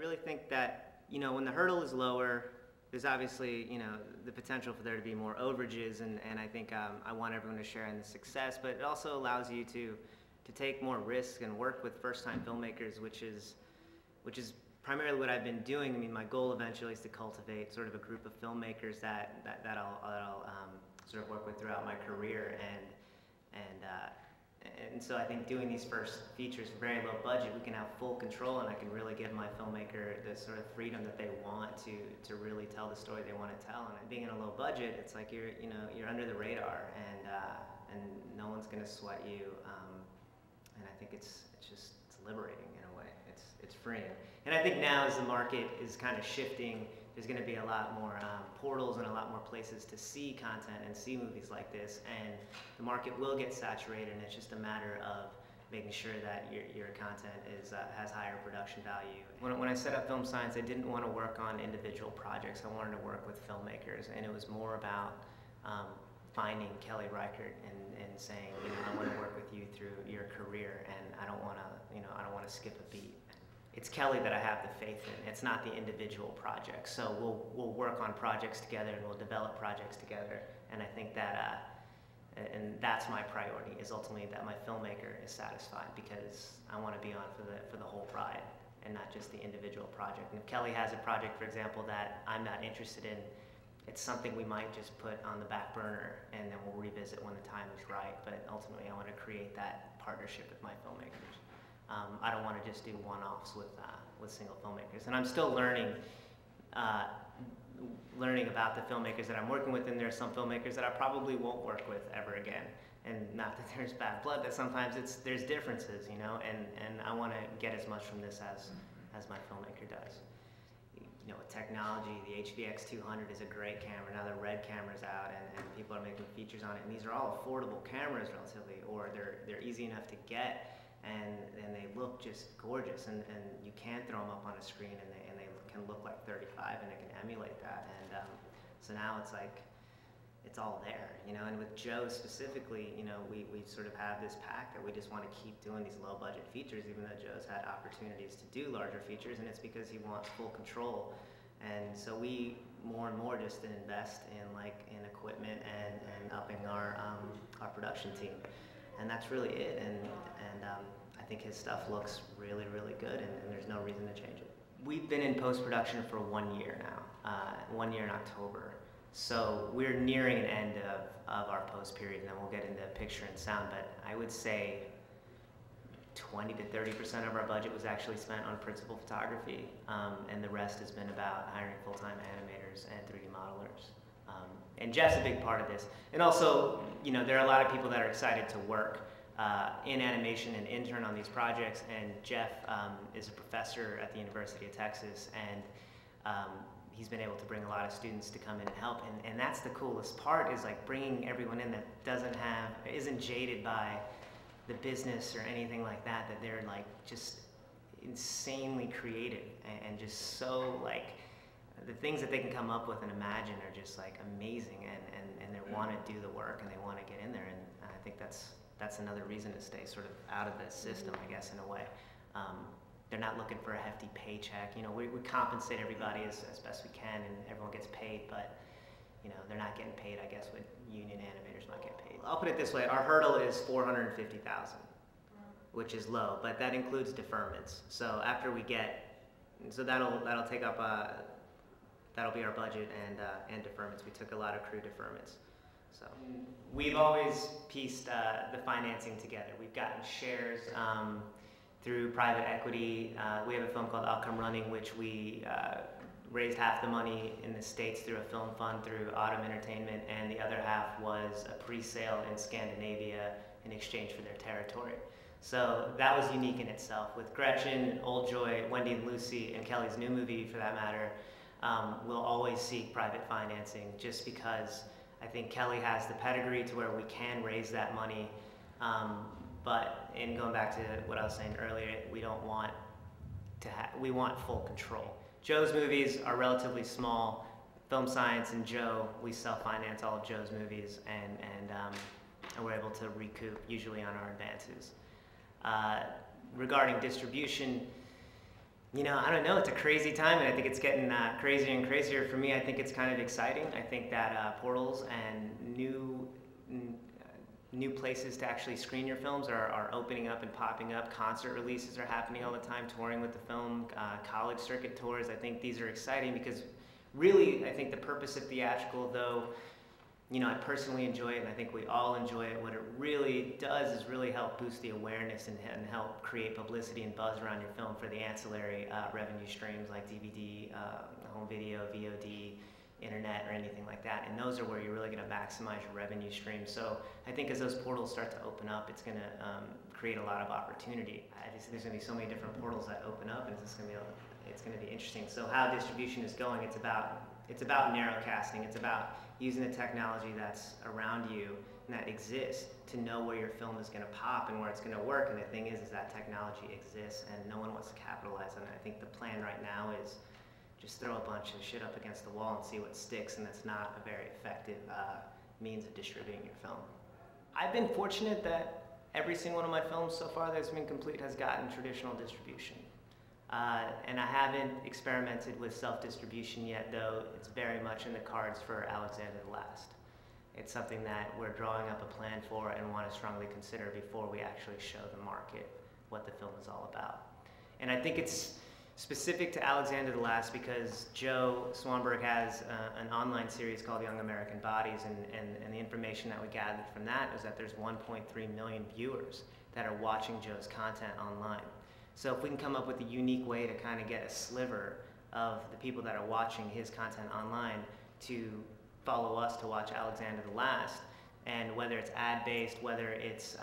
really think that, when the hurdle is lower, there's obviously, the potential for there to be more overages, and I think I want everyone to share in the success, but it also allows you to take more risks and work with first-time filmmakers, which is primarily what I've been doing. I mean, my goal eventually is to cultivate sort of a group of filmmakers that I'll sort of work with throughout my career, and so I think doing these first features for very low budget, we can have full control, and I can really give my filmmaker the sort of freedom that they want to really tell the story they want to tell. And being in a low budget, it's like you're under the radar, and no one's going to sweat you. And I think it's liberating in a way. It's freeing. And I think now as the market is kind of shifting, there's going to be a lot more portals and a lot more places to see content and see movies like this, and the market will get saturated, and it's just a matter of making sure that your content has higher production value. When I set up Film Science, I didn't want to work on individual projects. I wanted to work with filmmakers, and it was more about finding Kelly Reichert and saying, I want to work with you through your career, and I don't want to skip a beat. It's Kelly that I have the faith in. It's not the individual projects. So we'll work on projects together, and we'll develop projects together. And I think that, and that's my priority, is ultimately that my filmmaker is satisfied, because I want to be on for the whole ride and not just the individual project. And if Kelly has a project, for example, that I'm not interested in, it's something we might just put on the back burner, and then we'll revisit when the time is right. But ultimately, I want to create that partnership with my filmmakers. I don't want to just do one-offs with single filmmakers, and I'm still learning about the filmmakers that I'm working with. And there are some filmmakers that I probably won't work with ever again. And not that there's bad blood, but sometimes there's differences, and I want to get as much from this as my filmmaker does. With technology, the HVX 200 is a great camera. Now the Red camera's out, and people are making features on it, and these are all affordable cameras relatively, or they're easy enough to get. And they look just gorgeous, and you can throw them up on a screen, and they can look like 35, and it can emulate that. And so now it's like, it's all there, And with Joe specifically, we sort of have this pact that we just want to keep doing these low budget features, even though Joe's had opportunities to do larger features, and it's because he wants full control. And so we more and more just invest in equipment and upping our production team. And that's really it, and I think his stuff looks really, really good, and there's no reason to change it. We've been in post-production for 1 year now, 1 year in October. So we're nearing an end of our post period, and then we'll get into picture and sound, but I would say 20 to 30% of our budget was actually spent on principal photography, and the rest has been about hiring full-time animators and 3D modelers. And Jeff's a big part of this. And also, there are a lot of people that are excited to work in animation and intern on these projects. And Jeff is a professor at the University of Texas, and he's been able to bring a lot of students to come in and help. And that's the coolest part, is like bringing everyone in that isn't jaded by the business or anything like that, that they're like just insanely creative and just so like, the things that they can come up with and imagine are just like amazing, and they want to do the work, and they want to get in there, and I think that's another reason to stay sort of out of the system, I guess, in a way. They're not looking for a hefty paycheck. We compensate everybody as best we can, and everyone gets paid, but they're not getting paid, I guess, what union animators might get paid. I'll put it this way: our hurdle is $450,000, which is low, but that includes deferments. So after we get, so that'll take up that'll be our budget and deferments. We took a lot of crew deferments. So we've always pieced the financing together. We've gotten shares through private equity. We have a film called I'll Come Running, which we raised half the money in the States through a film fund through Autumn Entertainment, and the other half was a pre-sale in Scandinavia in exchange for their territory. So that was unique in itself. With Gretchen, Old Joy, Wendy and Lucy, and Kelly's new movie for that matter, we'll always seek private financing, just because I think Kelly has the pedigree to where we can raise that money. But in going back to what I was saying earlier, we want full control. Joe's movies are relatively small. Film Science and Joe, we self-finance all of Joe's movies, and we're able to recoup usually on our advances. Regarding distribution, You know, I don't know. It's a crazy time, and I think it's getting crazier and crazier. For me, I think it's kind of exciting. I think that portals and new places to actually screen your films are opening up and popping up. Concert releases are happening all the time, touring with the film, college circuit tours. I think these are exciting because really, I think the purpose of theatrical, though, you know, I personally enjoy it, and I think we all enjoy it. What it really does is really help boost the awareness and help create publicity and buzz around your film for the ancillary revenue streams like DVD, home video, VOD, internet, or anything like that. And those are where you're really going to maximize your revenue stream. So I think as those portals start to open up, it's going to create a lot of opportunity. There's going to be so many different portals that open up, and it's going to be interesting. So how distribution is going, it's about narrowcasting. It's about using the technology that's around you and that exists to know where your film is going to pop and where it's going to work. And the thing is that technology exists and no one wants to capitalize on it. I think the plan right now is just throw a bunch of shit up against the wall and see what sticks, and that's not a very effective means of distributing your film. I've been fortunate that every single one of my films so far that's been complete has gotten traditional distribution. And I haven't experimented with self-distribution yet, though it's very much in the cards for Alexander the Last. It's something that we're drawing up a plan for and want to strongly consider before we actually show the market what the film is all about. And I think it's specific to Alexander the Last because Joe Swanberg has an online series called Young American Bodies, and the information that we gathered from that is that there's 1.3 million viewers that are watching Joe's content online. So if we can come up with a unique way to kind of get a sliver of the people that are watching his content online to follow us to watch Alexander the Last, and whether it's ad-based, whether it's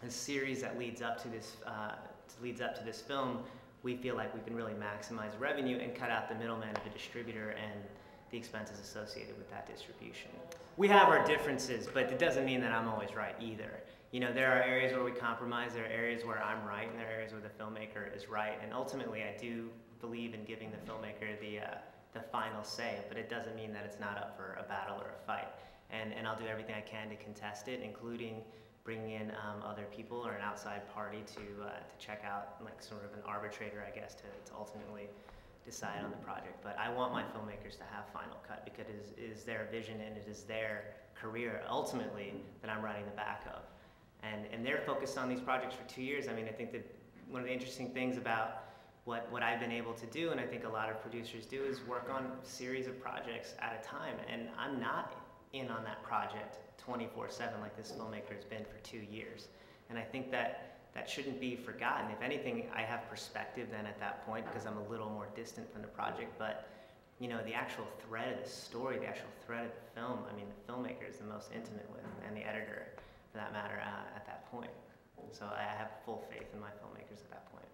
a series that leads up to this film, we feel like we can really maximize revenue and cut out the middleman of the distributor and the expenses associated with that distribution. We have our differences, but it doesn't mean that I'm always right either. You know, there are areas where we compromise, there are areas where I'm right, and there are areas where the filmmaker is right. And ultimately, I do believe in giving the filmmaker the final say, but it doesn't mean that it's not up for a battle or a fight. And I'll do everything I can to contest it, including bringing in other people or an outside party to check out, like sort of an arbitrator, I guess, to ultimately decide on the project. But I want my filmmakers to have final cut because it is their vision and it is their career, ultimately, that I'm writing the back of. And they're focused on these projects for 2 years. I mean, I think that one of the interesting things about what I've been able to do, and I think a lot of producers do, is work on a series of projects at a time. And I'm not in on that project 24/7 like this filmmaker has been for 2 years. And I think that shouldn't be forgotten. If anything, I have perspective then at that point because I'm a little more distant from the project. But you know, the actual thread of the story, the actual thread of the film, I mean, the filmmaker is the most intimate with, and the editor, for that matter, at that point. So I have full faith in my filmmakers at that point.